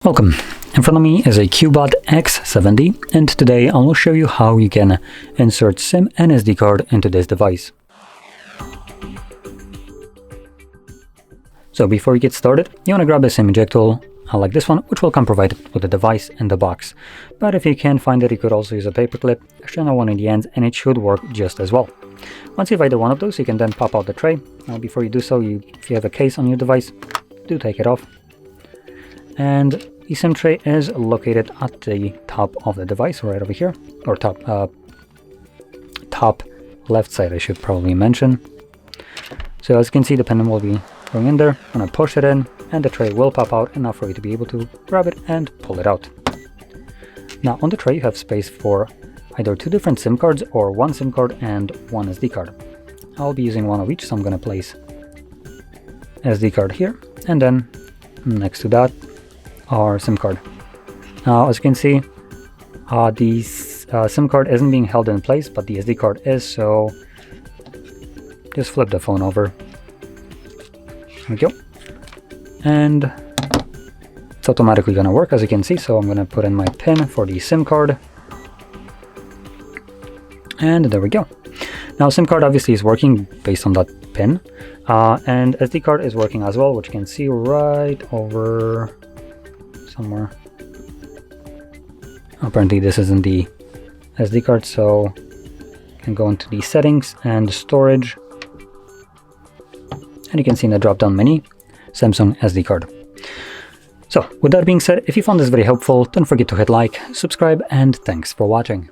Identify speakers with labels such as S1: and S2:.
S1: Welcome. In front of me is a CUBOT X70, and today I will show you how you can insert SIM and SD card into this device. So before you get started, you want to grab a SIM eject tool like this one, which will come provided with the device in the box. But if you can't find it, you could also use a paper clip, shorten one in the ends, and it should work just as well. Once you have either one of those, you can then pop out the tray. Before you do so, if you have a case on your device, do take it off. And the SIM tray is located at the top of the device, right over here, or top left side, I should probably mention. So as you can see, the pin will be going in there. I'm gonna push it in, and the tray will pop out enough for you to be able to grab it and pull it out. Now on the tray, you have space for either two different SIM cards or one SIM card and one SD card. I'll be using one of each, so I'm gonna place SD card here, and then next to that, our SIM card. Now, as you can see, the SIM card isn't being held in place, but the SD card is, so just flip the phone over. There we go. And it's automatically going to work, as you can see, so I'm going to put in my pin for the SIM card. And there we go. Now, SIM card obviously is working based on that pin, and SD card is working as well, which you can see right over somewhere. Apparently this isn't the SD card, so you can go into the settings and storage, and you can see in the drop down menu Samsung SD card. So with that being said, if you found this very helpful, don't forget to hit like, subscribe, and thanks for watching.